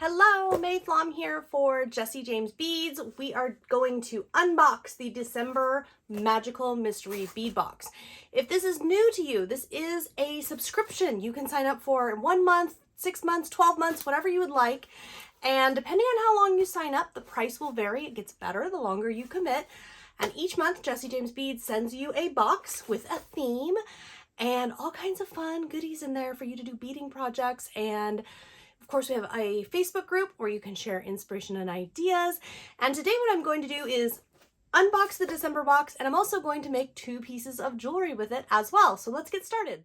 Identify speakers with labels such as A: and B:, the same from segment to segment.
A: Hello, May Flom here for Jesse James Beads. We are going to unbox the December Magical Mystery Bead Box. If this is new to you, this is a subscription you can sign up for in 1 month, 6 months, 12 months, whatever you would like. And depending on how long you sign up, the price will vary. It gets better the longer you commit. And each month, Jesse James Beads sends you a box with a theme and all kinds of fun goodies in there for you to do beading projects. And of course, we have a Facebook group where you can share inspiration and ideas. And today what I'm going to do is unbox the December box, and I'm also going to make 2 pieces of jewelry with it as well. So let's get started.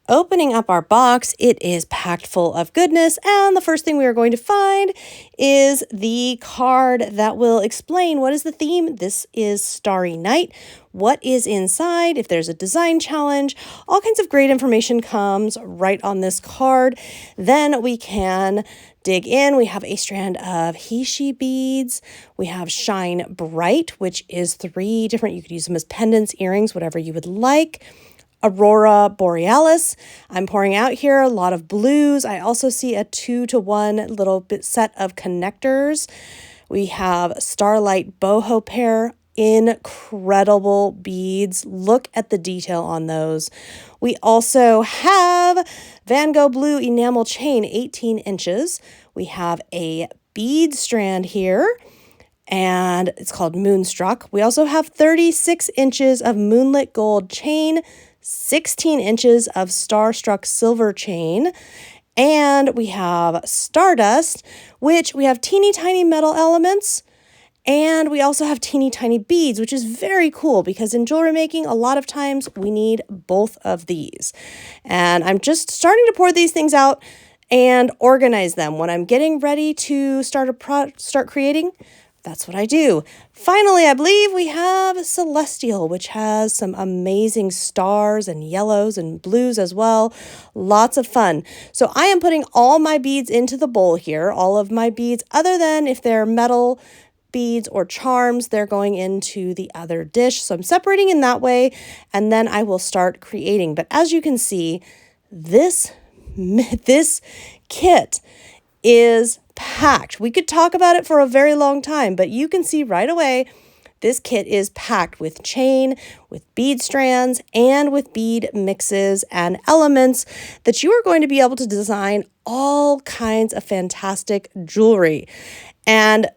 A: Opening up our box, it is packed full of goodness, and the first thing we are going to find is the card that will explain what is the theme. This is Starry Night. What is inside, if there's a design challenge, all kinds of great information comes right on this card. Then we can dig in. We have a strand of he/she beads. We have Shine Bright, which is 3 different, you could use them as pendants, earrings, whatever you would like. Aurora Borealis. I'm pouring out here a lot of blues. I also see a 2-to-1 little bit set of connectors. We have Starlight Boho pair. Incredible beads. Look at the detail on those. We also have Van Gogh Blue enamel chain, 18 inches. We have a bead strand here, and it's called Moonstruck. We also have 36 inches of Moonlit Gold chain, 16 inches of Starstruck silver chain, and we have Stardust, which we have teeny tiny metal elements, and we also have teeny tiny beads, which is very cool because in jewelry making, a lot of times we need both of these. And I'm just starting to pour these things out and organize them. When I'm getting ready to start creating, that's what I do. Finally, I believe we have Celestial, which has some amazing stars and yellows and blues as well. Lots of fun. So I am putting all my beads into the bowl here. All of my beads, other than if they're metal beads or charms, they're going into the other dish. So I'm separating in that way, and then I will start creating. But as you can see, this kit is packed. We could talk about it for a very long time, but you can see right away this kit is packed with chain, with bead strands, and with bead mixes and elements that you are going to be able to design all kinds of fantastic jewelry. And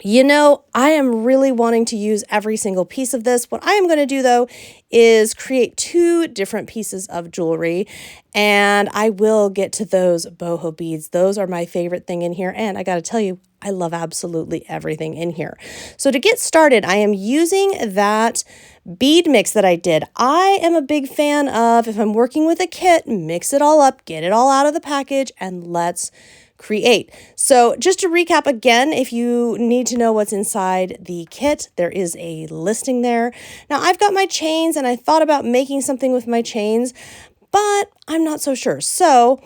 A: you know, I am really wanting to use every single piece of this. What I am going to do, though, is create 2 different pieces of jewelry, and I will get to those boho beads. Those are my favorite thing in here, and I got to tell you, I love absolutely everything in here. So to get started, I am using that bead mix that I did. I am a big fan of, if I'm working with a kit, mix it all up, get it all out of the package, and let's create. So just to recap again, if you need to know what's inside the kit, there is a listing there. Now I've got my chains, and I thought about making something with my chains, but I'm not so sure. So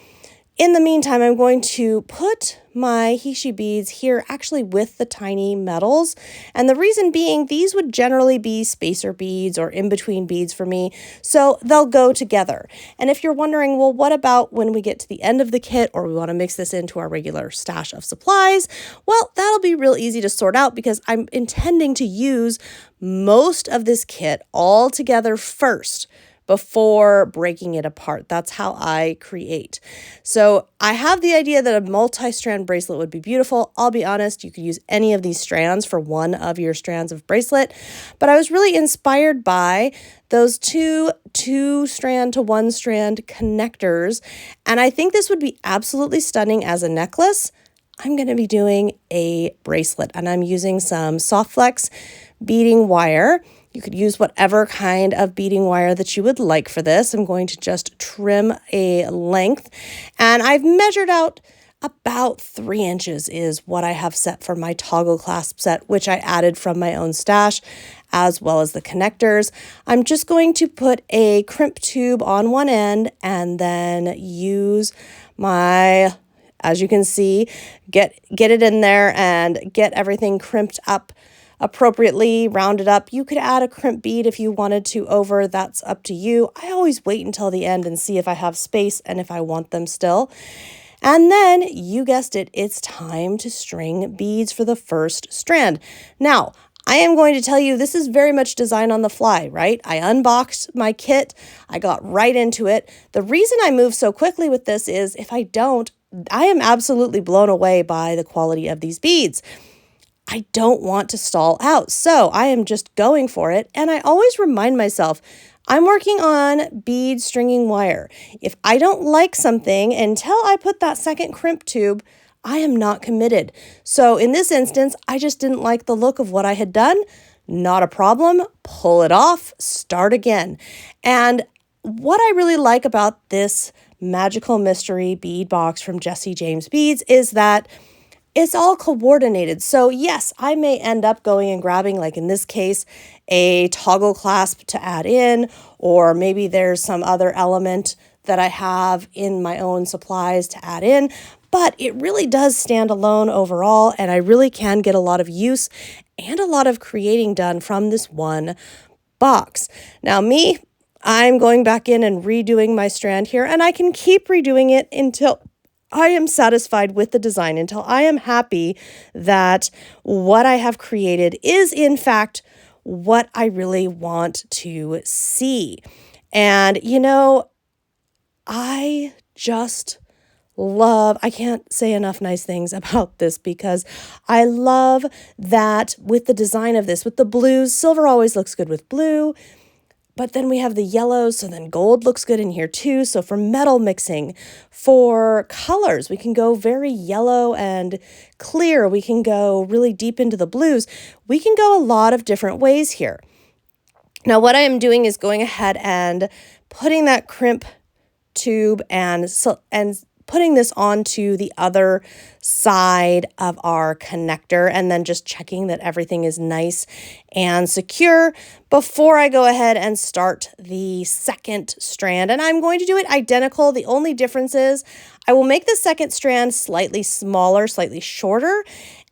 A: in the meantime, I'm going to put my he/she beads here actually with the tiny metals. And the reason being, these would generally be spacer beads or in-between beads for me, so they'll go together. And if you're wondering, well, what about when we get to the end of the kit or we want to mix this into our regular stash of supplies? Well, that'll be real easy to sort out because I'm intending to use most of this kit all together first before breaking it apart. That's how I create. So I have the idea that a multi-strand bracelet would be beautiful. I'll be honest, you could use any of these strands for one of your strands of bracelet, but I was really inspired by those two-strand to 1-strand connectors, and I think this would be absolutely stunning as a necklace. I'm going to be doing a bracelet, and I'm using some soft flex beading wire. You could use whatever kind of beading wire that you would like for this. I'm going to just trim a length, and I've measured out about 3 inches is what I have set for my toggle clasp set, which I added from my own stash, as well as the connectors. I'm just going to put a crimp tube on one end and then use my, as you can see, get it in there and get everything crimped up appropriately, rounded up. You could add a crimp bead if you wanted to over, that's up to you. I always wait until the end and see if I have space and if I want them still. And then, you guessed it, it's time to string beads for the first strand. Now, I am going to tell you this is very much designed on the fly, right? I unboxed my kit. I got right into it. The reason I move so quickly with this is if I don't, I am absolutely blown away by the quality of these beads. I don't want to stall out, so I am just going for it. And I always remind myself, I'm working on bead stringing wire. If I don't like something until I put that second crimp tube, I am not committed. So in this instance, I just didn't like the look of what I had done. Not a problem. Pull it off, start again. And what I really like about this Magical Mystery bead box from Jesse James Beads is that it's all coordinated. So yes, I may end up going and grabbing, like in this case, a toggle clasp to add in, or maybe there's some other element that I have in my own supplies to add in, but it really does stand alone overall, and I really can get a lot of use and a lot of creating done from this one box. Now me, I'm going back in and redoing my strand here, and I can keep redoing it until I am satisfied with the design, until I am happy that what I have created is in fact what I really want to see. And you know, I just love, I can't say enough nice things about this because I love that with the design of this, with the blues, silver always looks good with blue. But then we have the yellows, so then gold looks good in here too. So for metal mixing, for colors, we can go very yellow and clear. We can go really deep into the blues. We can go a lot of different ways here. Now what I am doing is going ahead and putting that crimp tube and putting this onto the other side of our connector, and then just checking that everything is nice and secure before I go ahead and start the second strand. And I'm going to do it identical. The only difference is I will make the second strand slightly smaller, slightly shorter.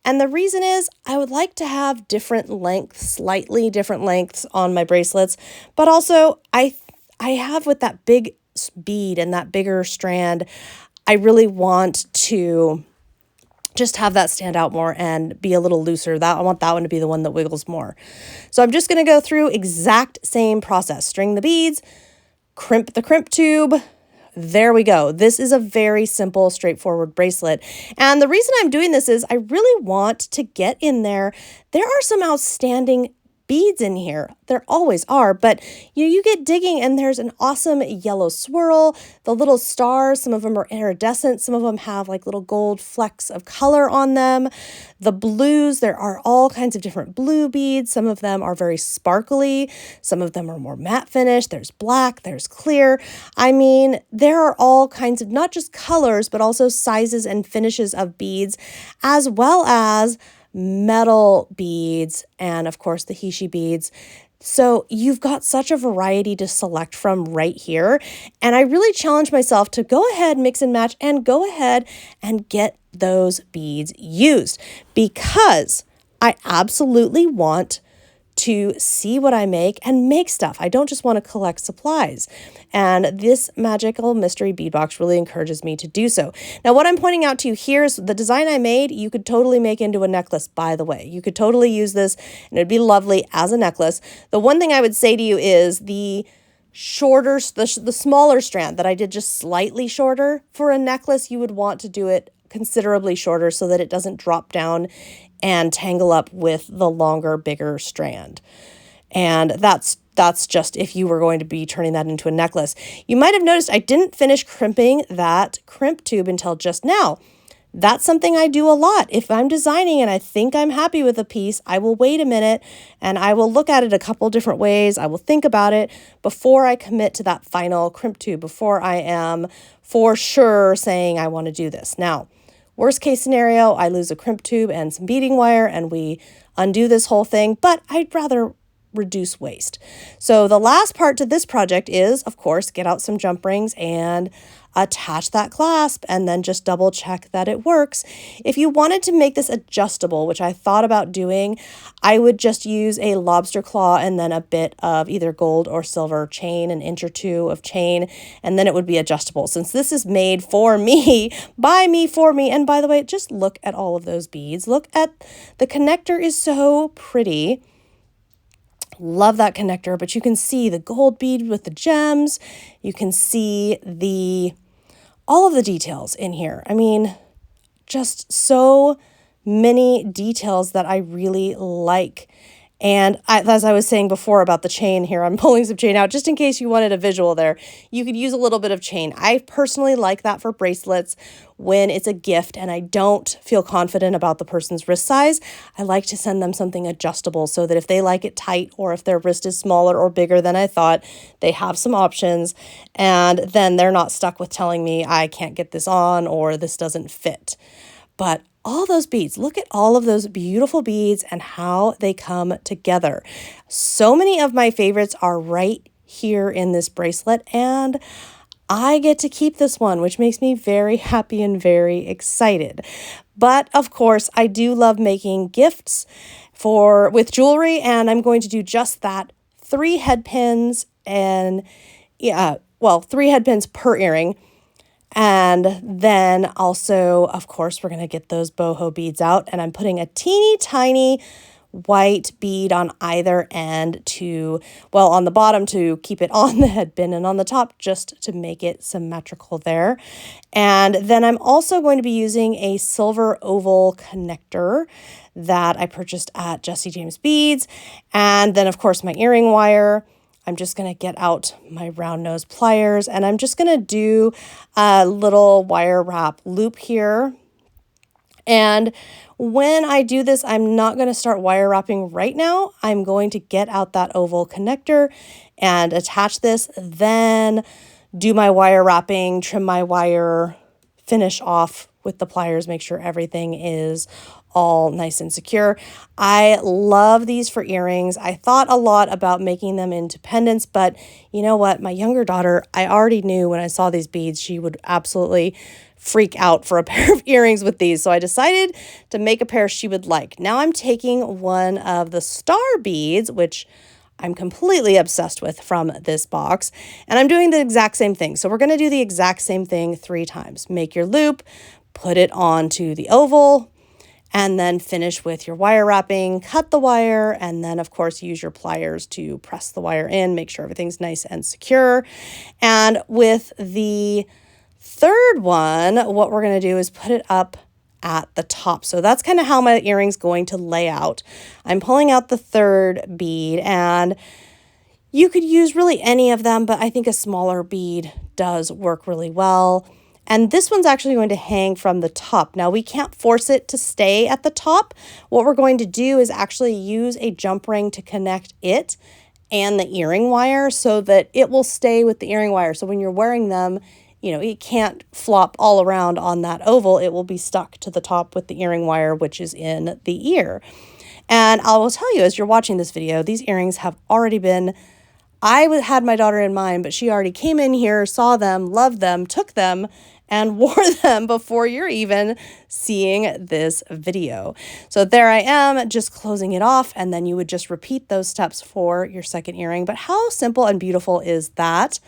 A: And the reason is I would like to have different lengths, slightly different lengths on my bracelets, but also I have with that big bead and that bigger strand, I really want to just have that stand out more and be a little looser. I want that one to be the one that wiggles more. So I'm just going to go through exact same process. String the beads, crimp the crimp tube. There we go. This is a very simple, straightforward bracelet. And the reason I'm doing this is I really want to get in there. There are some outstanding beads in here. There always are, but you get digging and there's an awesome yellow swirl. The little stars, some of them are iridescent. Some of them have like little gold flecks of color on them. The blues, there are all kinds of different blue beads. Some of them are very sparkly. Some of them are more matte finish. There's black, there's clear. I mean, there are all kinds of not just colors, but also sizes and finishes of beads, as well as metal beads, and of course the Hishi beads. So you've got such a variety to select from right here. And I really challenge myself to go ahead, mix and match, and go ahead and get those beads used, because I absolutely want to see what I make and make stuff. I don't just want to collect supplies. And this Magical Mystery bead box really encourages me to do so. Now, what I'm pointing out to you here is the design I made, you could totally make into a necklace, by the way. You could totally use this and it'd be lovely as a necklace. The one thing I would say to you is the shorter, the smaller strand that I did just slightly shorter for a necklace, you would want to do it considerably shorter so that it doesn't drop down and tangle up with the longer, bigger strand. And that's just if you were going to be turning that into a necklace. You might have noticed I didn't finish crimping that crimp tube until just now. That's something I do a lot. If I'm designing and I think I'm happy with a piece, I will wait a minute and I will look at it a couple different ways. I will think about it before I commit to that final crimp tube, before I am for sure saying I want to do this. Now, worst case scenario, I lose a crimp tube and some beading wire and we undo this whole thing, but I'd rather reduce waste. So the last part to this project is, of course, get out some jump rings and attach that clasp and then just double check that it works. If you wanted to make this adjustable, which I thought about doing, I would just use a lobster claw and then a bit of either gold or silver chain, an inch or two of chain, and then it would be adjustable. Since this is made for me, by me, for me, and by the way, just look at all of those beads. Look at the connector is so pretty. Love that connector, but you can see the gold bead with the gems. You can see all of the details in here. I mean, just so many details that I really like. And as I was saying before about the chain here, I'm pulling some chain out just in case you wanted a visual there. You could use a little bit of chain. I personally like that for bracelets when it's a gift and I don't feel confident about the person's wrist size. I like to send them something adjustable so that if they like it tight or if their wrist is smaller or bigger than I thought, they have some options and then they're not stuck with telling me I can't get this on or this doesn't fit. But all those beads, look at all of those beautiful beads and how they come together. So many of my favorites are right here in this bracelet and I get to keep this one, which makes me very happy and very excited. But of course, I do love making gifts with jewelry and I'm going to do just that. 3 head pins and 3 head pins per earring. And then also, of course, we're going to get those boho beads out and I'm putting a teeny tiny white bead on either end on the bottom to keep it on the head pin and on the top just to make it symmetrical there. And then I'm also going to be using a silver oval connector that I purchased at Jesse James Beads. And then of course my earring wire. I'm just going to get out my round nose pliers and I'm just going to do a little wire wrap loop here. And when I do this, I'm not going to start wire wrapping right now. I'm going to get out that oval connector and attach this, then do my wire wrapping, trim my wire, finish off with the pliers, make sure everything is all nice and secure. I love these for earrings. I thought a lot about making them into pendants, but you know what? My younger daughter, I already knew when I saw these beads, she would absolutely freak out for a pair of earrings with these. So I decided to make a pair she would like. Now I'm taking one of the star beads, which I'm completely obsessed with from this box, and I'm doing the exact same thing. So we're going to do the exact same thing 3 times. Make your loop, put it onto the oval, and then finish with your wire wrapping, cut the wire, and then of course use your pliers to press the wire in, make sure everything's nice and secure. And with the third one, what we're going to do is put it up at the top. So that's kind of how my earring's going to lay out. I'm pulling out the third bead and you could use really any of them, but I think a smaller bead does work really well. And this one's actually going to hang from the top. Now we can't force it to stay at the top. What we're going to do is actually use a jump ring to connect it and the earring wire so that it will stay with the earring wire. So when you're wearing them, you know, it can't flop all around on that oval. It will be stuck to the top with the earring wire, which is in the ear. And I will tell you, as you're watching this video, these earrings have already been, I had my daughter in mind, but she already came in here, saw them, loved them, took them, and wore them before you're even seeing this video. So there I am, just closing it off, and then you would just repeat those steps for your second earring. But how simple and beautiful is that?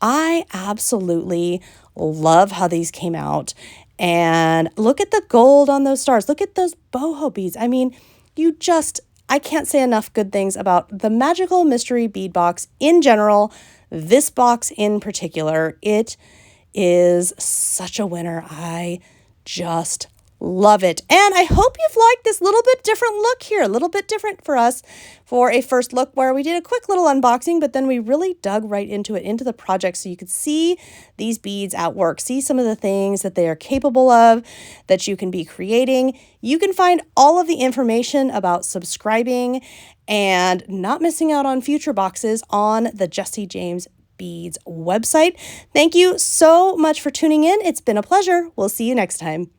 A: I absolutely love how these came out. And look at the gold on those stars. Look at those boho beads. I mean, I can't say enough good things about the Magical Mystery Bead Box in general. This box in particular, it is such a winner. I just love it. And I hope you've liked this little bit different look here, a little bit different for us for a first look where we did a quick little unboxing, but then we really dug right into it, into the project so you could see these beads at work, see some of the things that they are capable of, that you can be creating. You can find all of the information about subscribing and not missing out on future boxes on the Jesse James Beads website. Thank you so much for tuning in. It's been a pleasure. We'll see you next time.